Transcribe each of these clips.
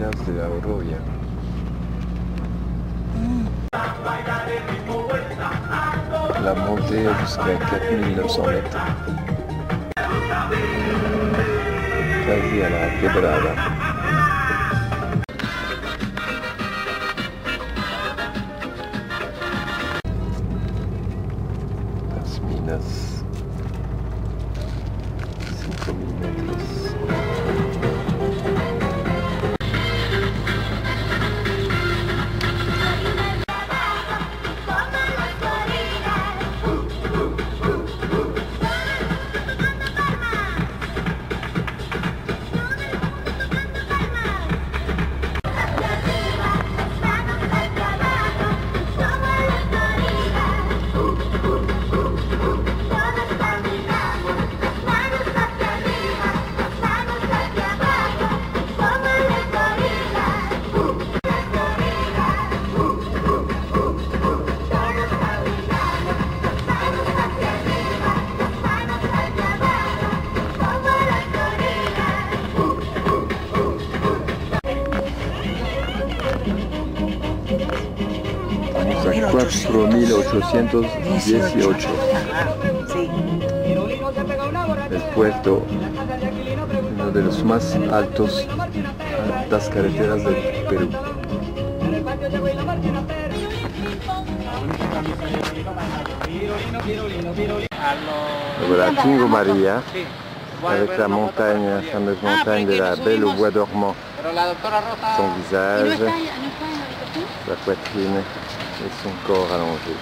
Minas de la Oroya. La montée jusqu'à 4900 mètres. Quasi à la Quebrada. Las Minas. 5000 metros. Hasta 4818. El puerto, uno de los más altas carreteras del Perú. Voilà, Tingo María, avec la montagne, la fameuse montagne de la Belle au bois dormant. Son visage, sa poitrine et son corps allongé.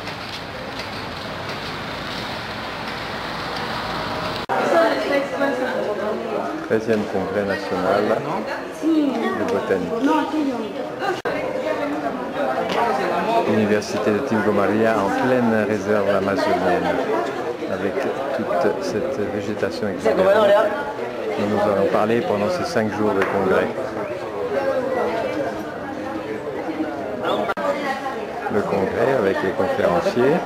Le 13e congrès national de botanique. L'université de Tingo María en pleine réserve amazonienne, avec toute cette végétation exubérante dont nous allons parler pendant ces 5 jours de congrès. Le congrès avec les conférenciers.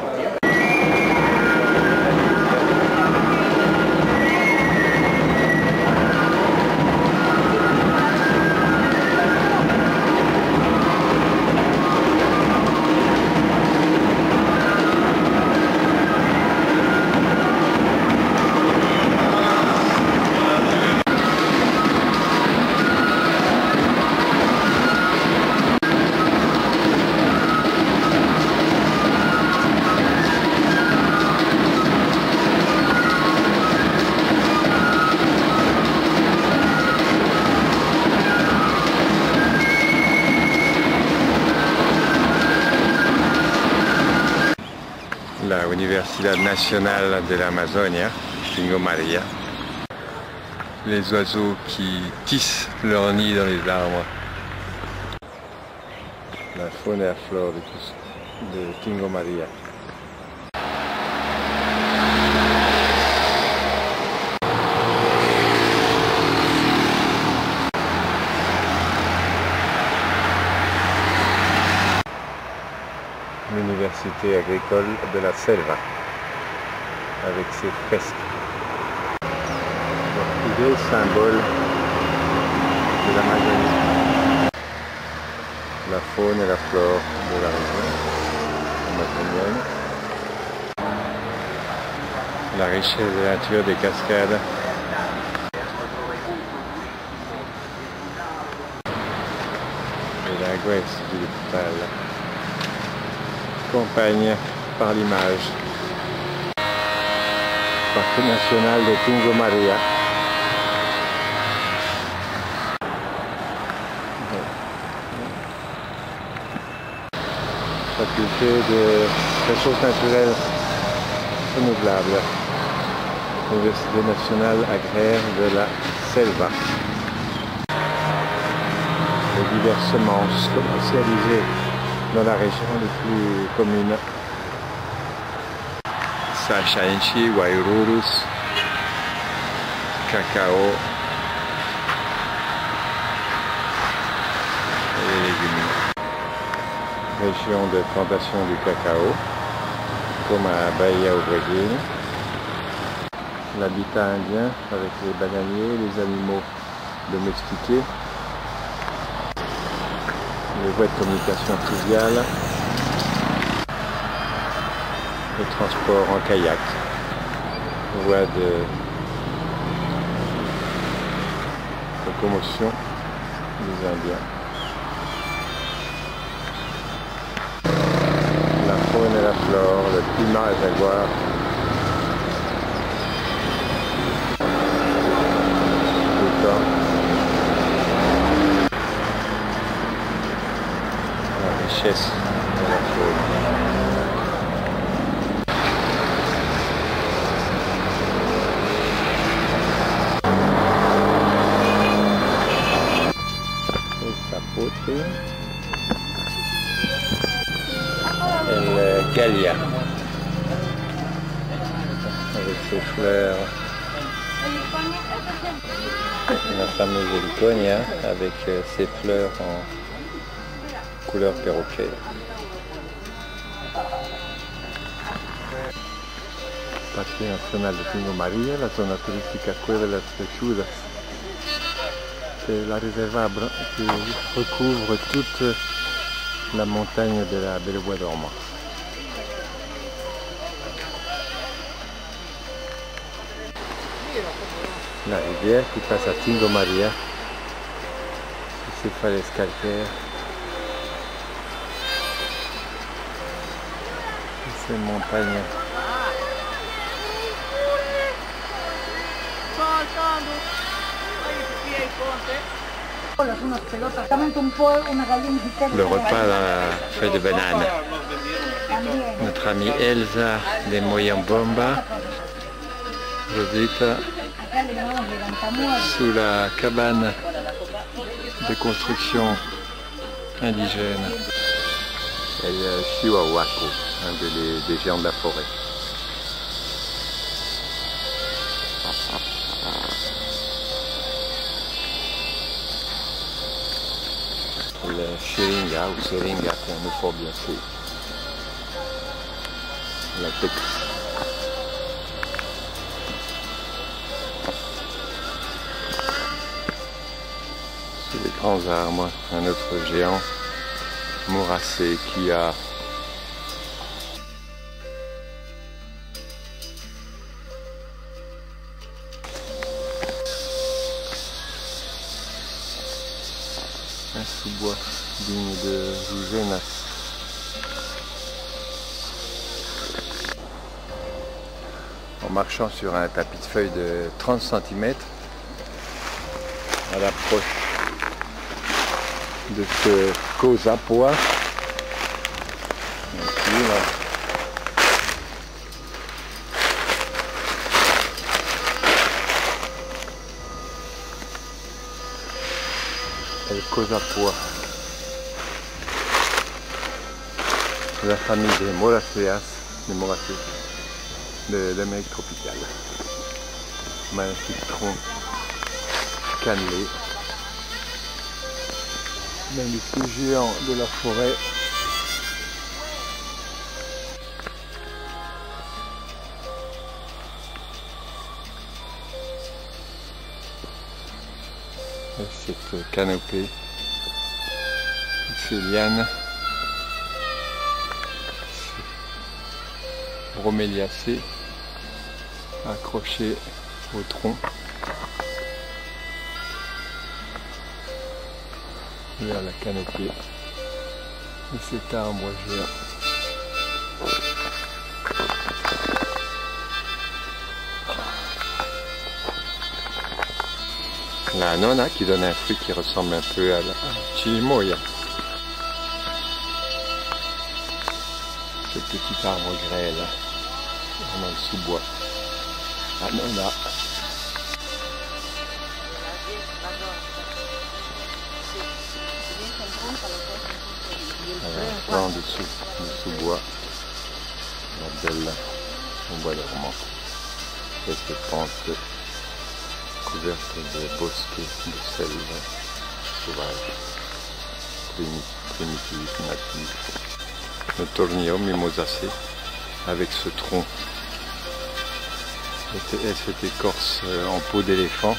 La Universidad Nacional de la Amazonia, Tingo María. Les oiseaux qui tissent leur nid dans les arbres. La faune et la flore de Tingo María. L'université agricole de la Selva, avec ses fresques. L'orchidée, symbole de l'Amazonie. La faune et la flore de la région amazonienne. La richesse de la nature des cascades. Et la Grèce du littoral. Campagne par l'image. Parc national de Tingo María. Faculté de ressources naturelles renouvelables. Université nationale agraire de la Selva. Les diverses semences commercialisées dans la région les plus communes. Sachainchi, Wairurus, cacao et les légumes. Région de plantation du cacao, comme à Bahia au Brésil. L'habitat indien avec les bananiers, les animaux domestiqués. les voies de communication fluviale, le transport en kayak, voie de locomotion des Indiens. La faune et la flore, le climat est à voir. Le temps. La richesse de la faune. El Gallia avec ses fleurs, la fameuse Heliconia avec ses fleurs en couleur perroquet. Parque nacional de Tingo María, la zona turística Cueva de las Lechugas. C'est la réserve qui recouvre toute la montagne de la Belle Bois dormant. La rivière qui passe à Tingo María, ces falaises calcaires, ces montagnes. Le repas à la feuille de banane. Notre amie Elsa de Moyambomba, Rosita, sous la cabane de construction indigène. El Chihuahuaco, un des géants de la forêt. Le Seringa ou Seringa qu'on nous faut bien sûr. La Tex. Sous les grands arbres, un autre géant mourassé qui a un sous-bois digne de Jougenas. En marchant sur un tapis de feuilles de 30 cm, à l'approche de ce Cozapoa, El Cozapoa, la famille des Moraceas, de l'Amérique tropicale. Magnifique tronc cannelé, magnifique géant de la forêt. Et cette canopée, ces lianes broméliacées accrochées au tronc vers la canopée de cet arbre géant. La nona qui donne un fruit qui ressemble un peu à la chirimoya. Ce petit arbre grêle dans le sous-bois. La nona. Là en dessous du sous-bois, la belle en bois dormant. Cette pente couverte de bosquets, de selve sauvage, primitif, natif. Le Tornium mimosacé avec ce tronc et cette écorce en peau d'éléphant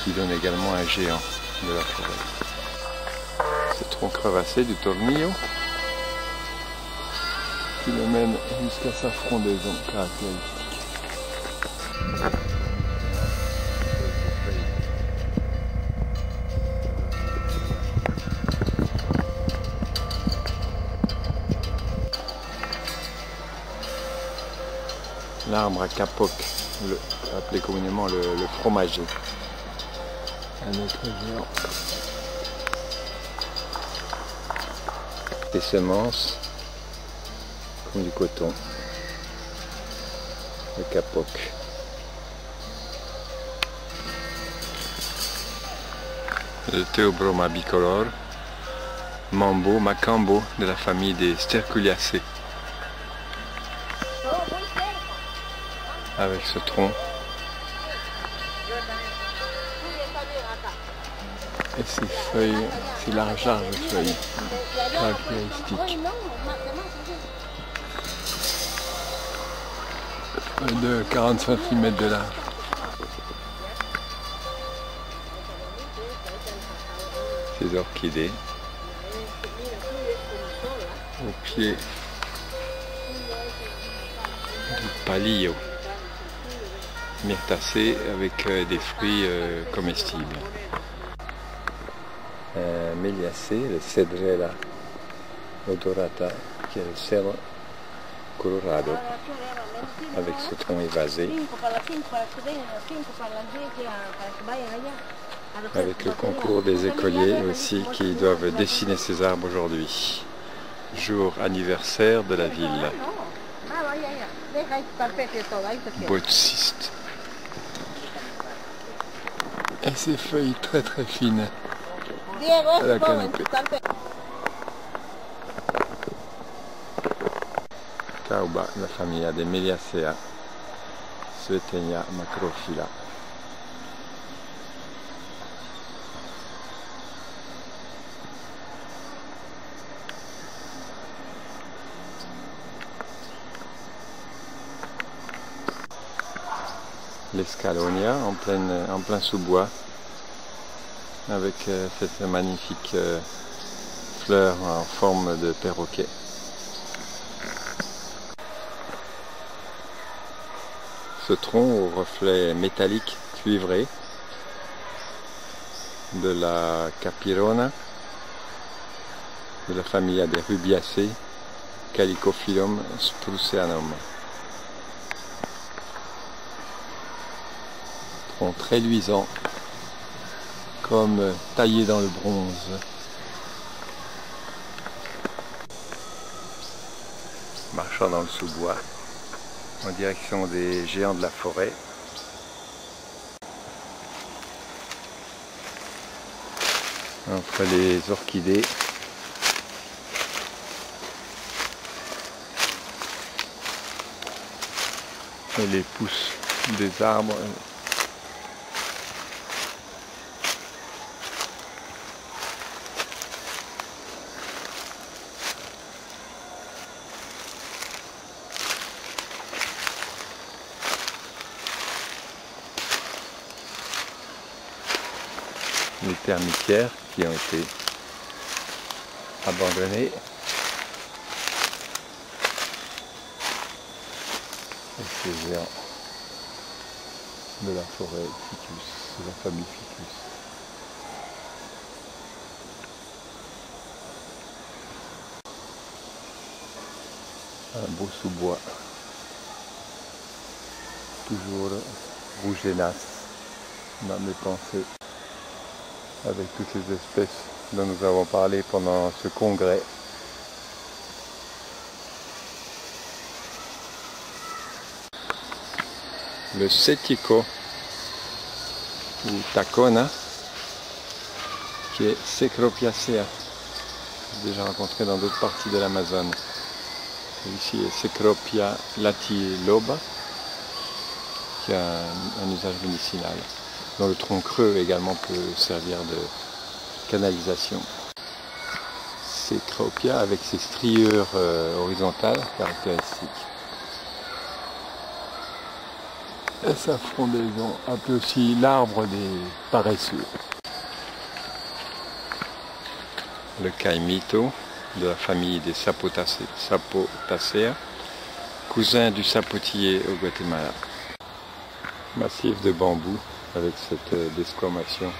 qui donne également un géant de la forêt. Ce tronc tronc crevassé du tornillo qui le mène jusqu'à sa frondaison caractéristique. L'arbre à capoc, appelé communément le fromager. Un autre géant. Des semences, comme du coton. Le capoc. Le Theobroma bicolore. Mambo, macambo de la famille des Sterculiacées. Avec ce tronc et ses feuilles, ses larges feuilles caractéristiques de 40 cm de large. Ces orchidées au pied du palio. Myrtacée avec des fruits comestibles. Meliacée, le Cedrela odorata, qui est le cèdre colorado, avec ce tronc évasé, avec le concours des écoliers aussi qui doivent dessiner ces arbres aujourd'hui. Jour anniversaire de la ville. Botsiste. Et ses feuilles très très fines à la canopée. Cauba, la famille des Meliacea, Svetenia macrophylla. L'Escalonia en plein sous-bois avec cette magnifique fleur en forme de perroquet. Ce tronc au reflet métallique cuivré de la Capirona de la famille des Rubiacées, Calicophyllum spruceanum. Tronc très luisant, comme taillé dans le bronze. Marchant dans le sous-bois, en direction des géants de la forêt. Entre les orchidées. Et les pousses des arbres. Les termitières qui ont été abandonnées. Et ces géants de la forêt Ficus, de la famille Ficus. Un beau sous-bois, toujours rouge hénace dans mes pensées, avec toutes les espèces dont nous avons parlé pendant ce congrès. Le Setico ou Tacona, qui est Cecropiacea, déjà rencontré dans d'autres parties de l'Amazone. Ici est Cecropia latiloba, qui a un usage médicinal, dont le tronc creux également peut servir de canalisation. Cecropia avec ses striures horizontales caractéristiques. Et sa frondaison, appelée aussi l'arbre des paresseux. le caimito de la famille des Sapotacea, cousin du sapotillier au Guatemala. Massif de bambou avec cette desquamation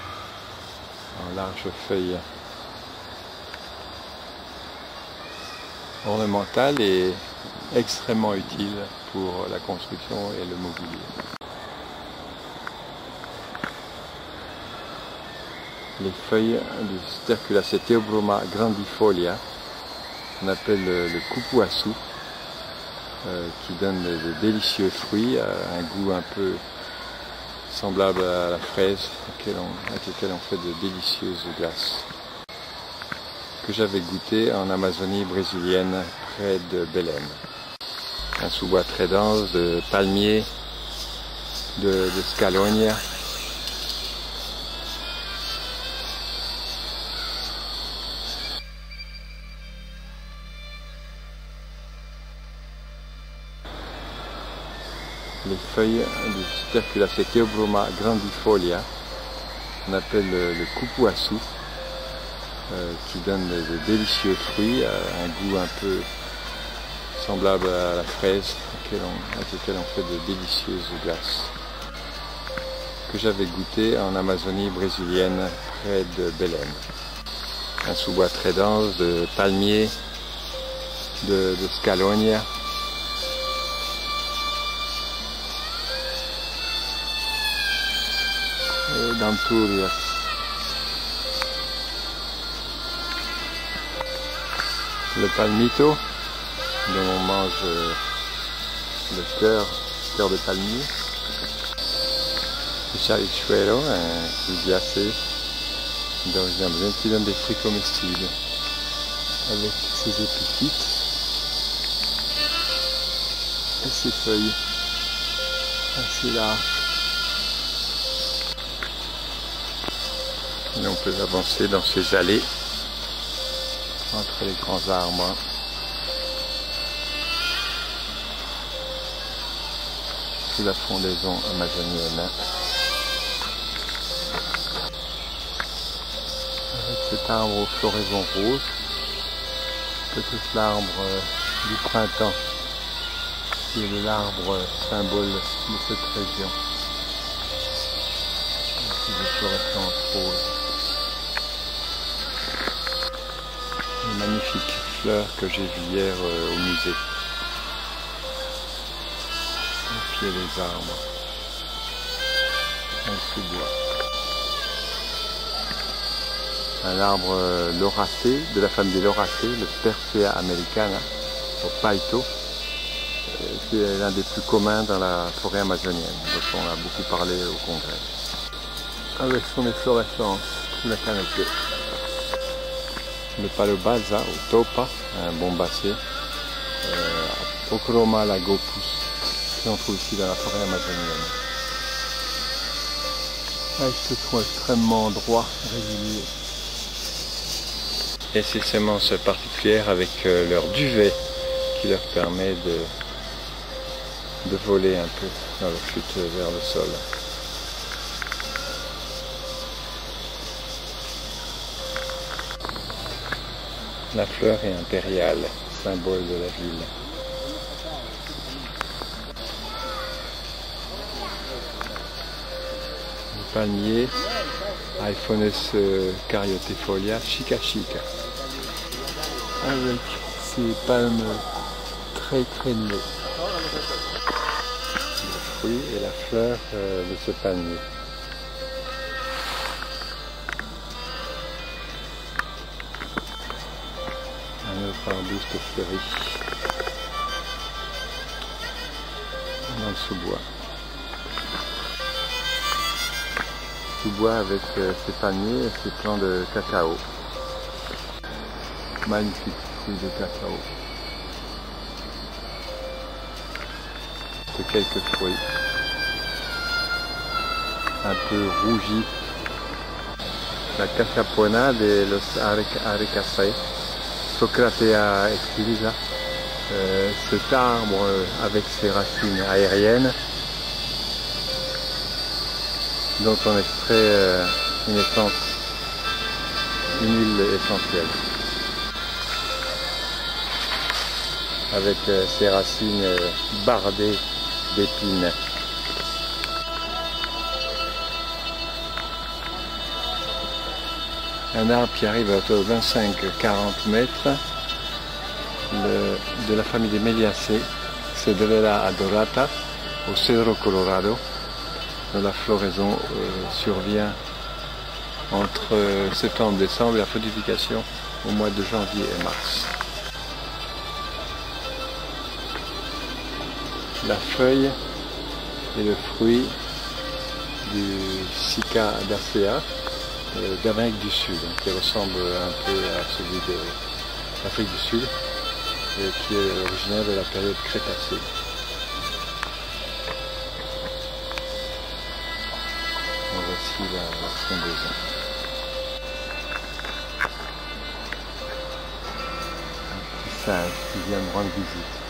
en larges feuilles ornementales et extrêmement utile pour la construction et le mobilier. Les feuilles du Sterculacea Theobroma grandifolia, qu'on appelle le cupuaçu, qui donne de délicieux fruits, un goût un peu semblable à la fraise, avec lesquelles on fait de délicieuses glaces, que j'avais goûté en Amazonie brésilienne près de Belém. Un sous-bois très dense de palmiers, de scalonia. Les feuilles du Sterculacea Theobroma grandifolia, qu'on appelle le cupuaçu, qui donne de délicieux fruits, un goût un peu semblable à la fraise, avec lesquelles on fait de délicieuses glaces, que j'avais goûté en Amazonie brésilienne près de Belém. Un sous-bois très dense de palmiers, de scalonia. Et d'Anturias. Le palmito, dont on mange le cœur de palmier. Le charichuelo, un rubiacé d'origine amazonienne qui donne des fruits comestibles avec ses épiphytes et ses feuilles assez larges. Et on peut avancer dans ces allées entre les grands arbres. Sous la fondaison amazonienne. Avec cet arbre aux floraisons roses, peut-être l'arbre du printemps, qui est l'arbre symbole de cette région. Avec des fluorescences roses. Une magnifique fleur que j'ai vue hier au musée. Au pied des arbres. Un sous-bois. Un arbre lauracé, de la famille des lauracées, le Persea americana, au paito, qui est l'un des plus communs dans la forêt amazonienne, dont on a beaucoup parlé au congrès. Avec son efflorescence sous la canopée. Le palo balsa ou topa, un bombacé, Ochroma lagopus, que l'on trouve ici dans la forêt amazonienne. Avec ce tronc extrêmement droit, régulier. Et ces semences particulières avec leur duvet qui leur permet de voler un peu dans leur chute vers le sol. La fleur est impériale, symbole de la ville. Le palmier, Aiphones caryotifolia chica chica, avec ses palmes très crénelées. Le fruit et la fleur de ce palmier. Un autre arbuste fleuri dans le sous-bois. Sous-bois avec ses palmiers et ses plants de cacao. Magnifique fruits de cacao. De quelques fruits. Un peu rougis. La cachapuana de los Aricacées. Socratea exquisita, cet arbre avec ses racines aériennes dont on extrait une huile essentielle. avec ses racines bardées d'épines. Un arbre qui arrive à hauteur de 25-40 mètres de la famille des Meliaceae, Cedrela adorata au Cedro Colorado, dont la floraison survient entre septembre et décembre et la fructification au mois de janvier et mars. La feuille est le fruit du Cicadacea d'Amérique du Sud, qui ressemble un peu à celui de l'Afrique du Sud, et qui est originaire de la période Crétacée. Voici la frondaison. Un petit singe qui vient me rendre visite.